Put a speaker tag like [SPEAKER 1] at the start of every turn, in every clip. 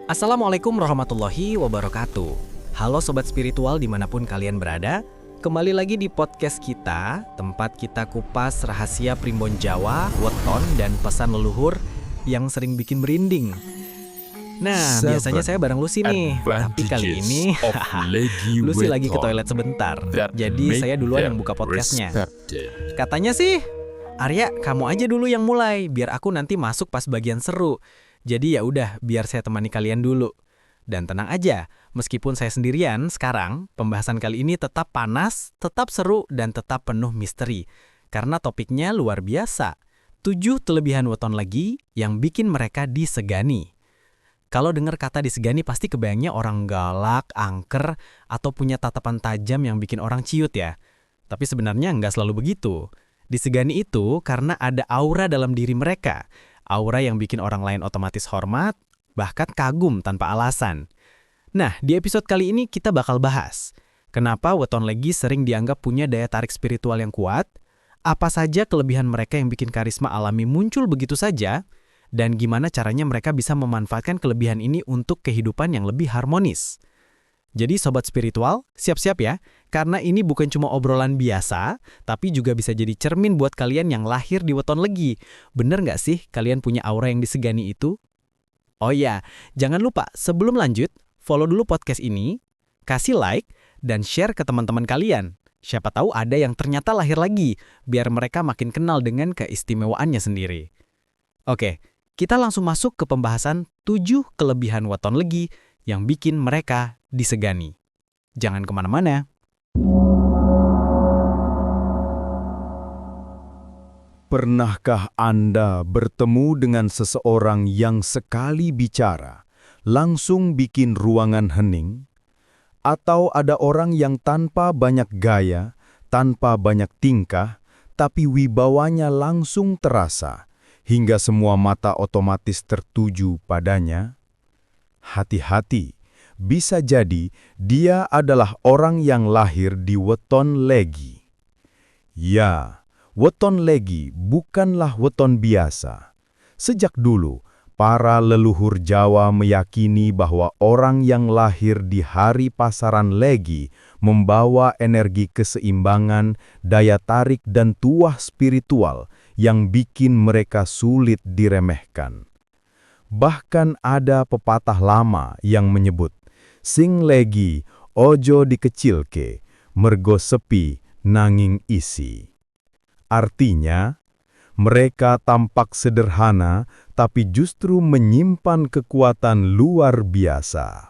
[SPEAKER 1] Assalamualaikum warahmatullahi wabarakatuh. Halo Sobat Spiritual dimanapun kalian berada. Kembali lagi di podcast kita, tempat kita kupas rahasia Primbon Jawa, weton, dan pesan leluhur yang sering bikin merinding. Nah, biasanya saya bareng Lucy nih, tapi kali ini Lucy lagi ke toilet sebentar. Jadi saya duluan yang buka podcastnya. Katanya sih, Arya kamu aja dulu yang mulai, biar aku nanti masuk pas bagian seru. Jadi ya udah, biar saya temani kalian dulu. Dan tenang aja, meskipun saya sendirian, sekarang pembahasan kali ini tetap panas, tetap seru, dan tetap penuh misteri. Karena topiknya luar biasa. 7 kelebihan weton legi yang bikin mereka disegani. Kalau dengar kata disegani pasti kebayangnya orang galak, angker, atau punya tatapan tajam yang bikin orang ciut ya. Tapi sebenarnya nggak selalu begitu. Disegani itu karena ada aura dalam diri mereka. Aura yang bikin orang lain otomatis hormat, bahkan kagum tanpa alasan. Nah, di episode kali ini kita bakal bahas kenapa weton legi sering dianggap punya daya tarik spiritual yang kuat, apa saja kelebihan mereka yang bikin karisma alami muncul begitu saja, dan gimana caranya mereka bisa memanfaatkan kelebihan ini untuk kehidupan yang lebih harmonis. Jadi Sobat Spiritual, siap-siap ya, karena ini bukan cuma obrolan biasa, tapi juga bisa jadi cermin buat kalian yang lahir di weton legi. Bener nggak sih kalian punya aura yang disegani itu? Oh iya, jangan lupa sebelum lanjut, follow dulu podcast ini, kasih like, dan share ke teman-teman kalian. Siapa tahu ada yang ternyata lahir lagi, biar mereka makin kenal dengan keistimewaannya sendiri. Oke, kita langsung masuk ke pembahasan 7 kelebihan weton legi yang bikin mereka disegani. Jangan kemana-mana.
[SPEAKER 2] Pernahkah Anda bertemu dengan seseorang yang sekali bicara, langsung bikin ruangan hening? Atau ada orang yang tanpa banyak gaya, tanpa banyak tingkah, tapi wibawanya langsung terasa, hingga semua mata otomatis tertuju padanya? Hati-hati, bisa jadi dia adalah orang yang lahir di weton legi. Ya, weton legi bukanlah weton biasa. Sejak dulu, para leluhur Jawa meyakini bahwa orang yang lahir di hari pasaran legi membawa energi keseimbangan, daya tarik dan tuah spiritual yang bikin mereka sulit diremehkan. Bahkan ada pepatah lama yang menyebut, sing legi ojo dikecilke, mergo sepi nanging isi. Artinya, mereka tampak sederhana tapi justru menyimpan kekuatan luar biasa.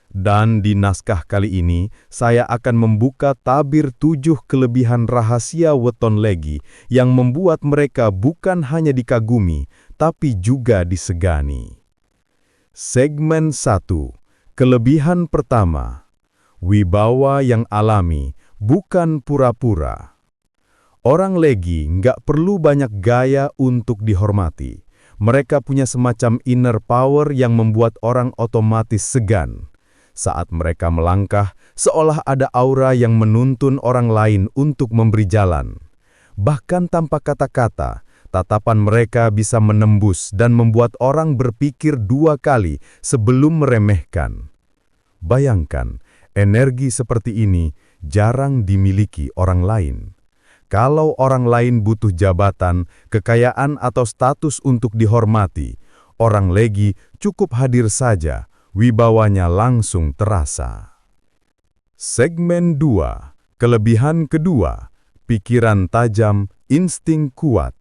[SPEAKER 2] Dan di naskah kali ini, saya akan membuka tabir 7 kelebihan rahasia weton legi yang membuat mereka bukan hanya dikagumi, tapi juga disegani. Segmen 1. Kelebihan pertama. Wibawa yang alami, bukan pura-pura. Orang legi nggak perlu banyak gaya untuk dihormati. Mereka punya semacam inner power yang membuat orang otomatis segan. Saat mereka melangkah, seolah ada aura yang menuntun orang lain untuk memberi jalan. Bahkan tanpa kata-kata, tatapan mereka bisa menembus dan membuat orang berpikir 2 kali sebelum meremehkan. Bayangkan, energi seperti ini jarang dimiliki orang lain. Kalau orang lain butuh jabatan, kekayaan atau status untuk dihormati, orang legi cukup hadir saja, wibawanya langsung terasa. Segmen 2. Kelebihan kedua. Pikiran tajam, insting kuat.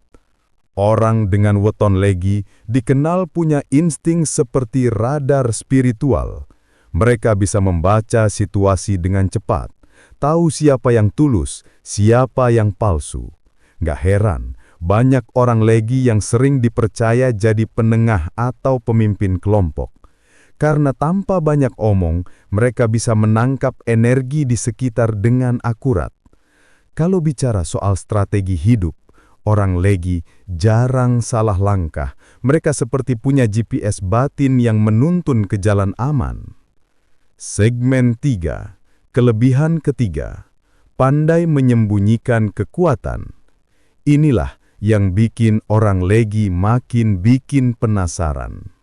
[SPEAKER 2] Orang dengan weton legi dikenal punya insting seperti radar spiritual. Mereka bisa membaca situasi dengan cepat, tahu siapa yang tulus, siapa yang palsu. Gak heran, banyak orang legi yang sering dipercaya jadi penengah atau pemimpin kelompok. Karena tanpa banyak omong, mereka bisa menangkap energi di sekitar dengan akurat. Kalau bicara soal strategi hidup, orang legi jarang salah langkah. Mereka seperti punya GPS batin yang menuntun ke jalan aman. Segmen 3. Kelebihan ketiga. Pandai menyembunyikan kekuatan. Inilah yang bikin orang legi makin bikin penasaran.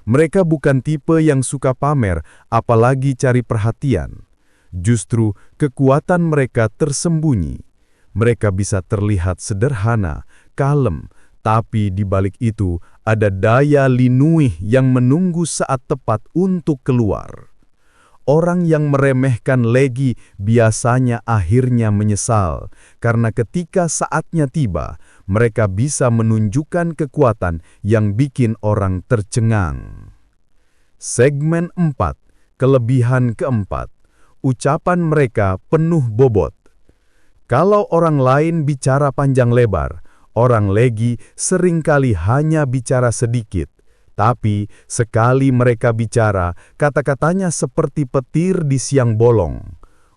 [SPEAKER 2] Mereka bukan tipe yang suka pamer, apalagi cari perhatian. Justru kekuatan mereka tersembunyi. Mereka bisa terlihat sederhana, kalem, tapi di balik itu ada daya linuih yang menunggu saat tepat untuk keluar. Orang yang meremehkan legi biasanya akhirnya menyesal, karena ketika saatnya tiba, mereka bisa menunjukkan kekuatan yang bikin orang tercengang. Segmen 4, kelebihan keempat. Ucapan mereka penuh bobot. Kalau orang lain bicara panjang lebar, orang legi seringkali hanya bicara sedikit. Tapi sekali mereka bicara, kata-katanya seperti petir di siang bolong.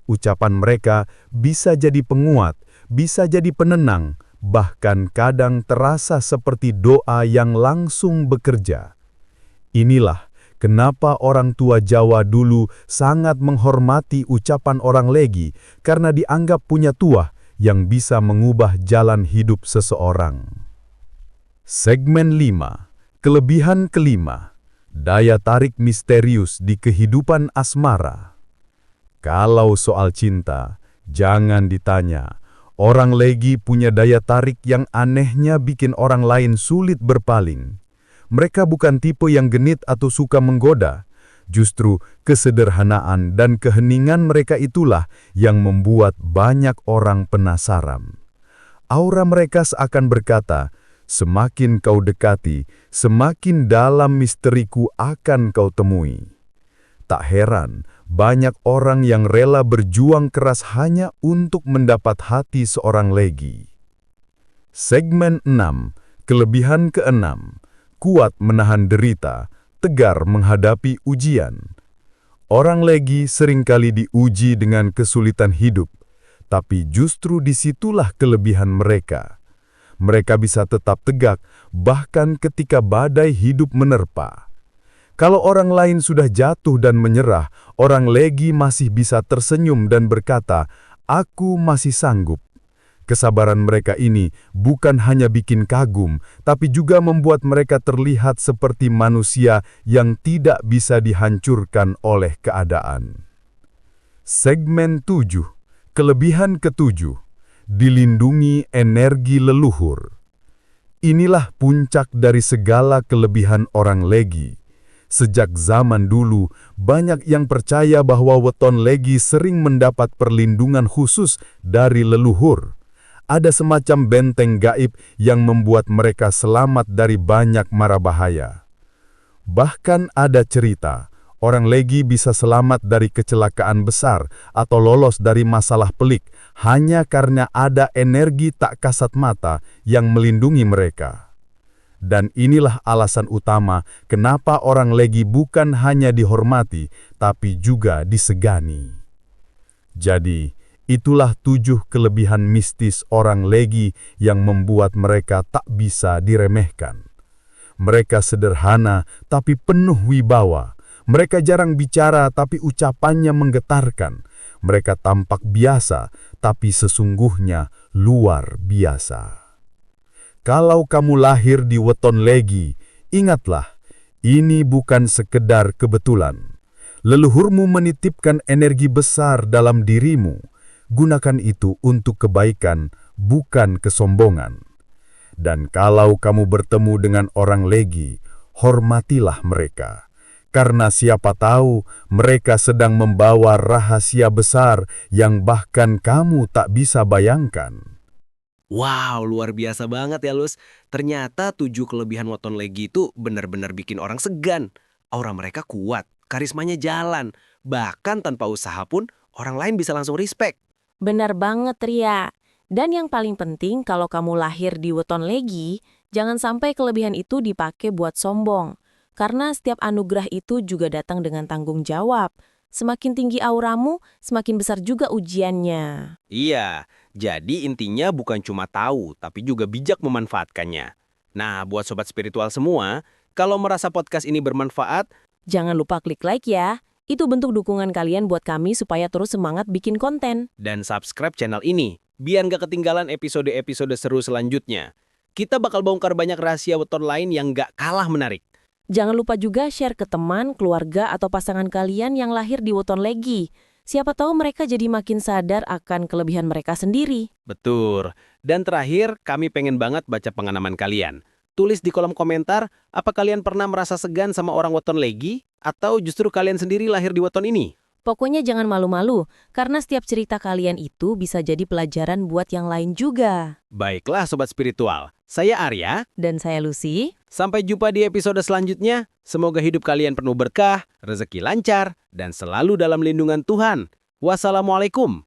[SPEAKER 2] Ucapan mereka bisa jadi penguat, bisa jadi penenang, bahkan kadang terasa seperti doa yang langsung bekerja. Inilah kenapa orang tua Jawa dulu sangat menghormati ucapan orang legi, karena dianggap punya tuah yang bisa mengubah jalan hidup seseorang. Segmen 5. Kelebihan kelima, daya tarik misterius di kehidupan asmara. Kalau soal cinta, jangan ditanya. Orang legi punya daya tarik yang anehnya bikin orang lain sulit berpaling. Mereka bukan tipe yang genit atau suka menggoda. Justru kesederhanaan dan keheningan mereka itulah yang membuat banyak orang penasaran. Aura mereka seakan berkata, semakin kau dekati, semakin dalam misteriku akan kau temui. Tak heran, banyak orang yang rela berjuang keras hanya untuk mendapat hati seorang legi. Segmen 6, kelebihan keenam, kuat menahan derita, tegar menghadapi ujian. Orang legi seringkali diuji dengan kesulitan hidup, tapi justru disitulah kelebihan mereka. Mereka bisa tetap tegak, bahkan ketika badai hidup menerpa. Kalau orang lain sudah jatuh dan menyerah, orang legi masih bisa tersenyum dan berkata, "Aku masih sanggup." Kesabaran mereka ini bukan hanya bikin kagum, tapi juga membuat mereka terlihat seperti manusia yang tidak bisa dihancurkan oleh keadaan. Segmen 7, kelebihan ketujuh. Dilindungi energi leluhur. Inilah puncak dari segala kelebihan orang legi. Sejak zaman dulu, banyak yang percaya bahwa weton legi sering mendapat perlindungan khusus dari leluhur. Ada semacam benteng gaib yang membuat mereka selamat dari banyak mara bahaya. Bahkan ada cerita, orang legi bisa selamat dari kecelakaan besar atau lolos dari masalah pelik hanya karena ada energi tak kasat mata yang melindungi mereka. Dan inilah alasan utama kenapa orang legi bukan hanya dihormati, tapi juga disegani. Jadi, itulah 7 kelebihan mistis orang legi yang membuat mereka tak bisa diremehkan. Mereka sederhana tapi penuh wibawa. Mereka jarang bicara tapi ucapannya menggetarkan. Mereka tampak biasa, tapi sesungguhnya luar biasa. Kalau kamu lahir di weton legi, ingatlah, ini bukan sekedar kebetulan. Leluhurmu menitipkan energi besar dalam dirimu. Gunakan itu untuk kebaikan, bukan kesombongan. Dan kalau kamu bertemu dengan orang legi, hormatilah mereka. Karena siapa tahu mereka sedang membawa rahasia besar yang bahkan kamu tak bisa bayangkan.
[SPEAKER 1] Wow, luar biasa banget ya, Lus. Ternyata 7 kelebihan weton legi itu benar-benar bikin orang segan. Aura mereka kuat, karismanya jalan. Bahkan tanpa usaha pun, orang lain bisa langsung respect.
[SPEAKER 3] Benar banget, Ria. Dan yang paling penting kalau kamu lahir di weton legi, jangan sampai kelebihan itu dipakai buat sombong. Karena setiap anugerah itu juga datang dengan tanggung jawab. Semakin tinggi auramu, semakin besar juga ujiannya.
[SPEAKER 1] Iya, jadi intinya bukan cuma tahu, tapi juga bijak memanfaatkannya. Nah, buat sobat spiritual semua, kalau merasa podcast ini bermanfaat,
[SPEAKER 3] Jangan lupa klik like ya. Itu bentuk dukungan kalian buat kami supaya terus semangat bikin konten.
[SPEAKER 1] dan subscribe channel ini, biar nggak ketinggalan episode-episode seru selanjutnya. Kita bakal bongkar banyak rahasia weton lain yang nggak kalah menarik.
[SPEAKER 3] Jangan lupa juga share ke teman, keluarga, atau pasangan kalian yang lahir di weton legi. Siapa tahu mereka jadi makin sadar akan kelebihan mereka sendiri.
[SPEAKER 4] Betul. Dan terakhir, kami pengen banget baca pengalaman kalian. Tulis di kolom komentar, apa kalian pernah merasa segan sama orang weton legi? Atau justru kalian sendiri lahir di weton ini?
[SPEAKER 3] Pokoknya jangan malu-malu, karena setiap cerita kalian itu bisa jadi pelajaran buat yang lain juga.
[SPEAKER 4] Baiklah Sobat Spiritual, saya Arya.
[SPEAKER 3] Dan saya Lucy.
[SPEAKER 4] Sampai jumpa di episode selanjutnya. Semoga hidup kalian penuh berkah, rezeki lancar, dan selalu dalam lindungan Tuhan. Wassalamualaikum.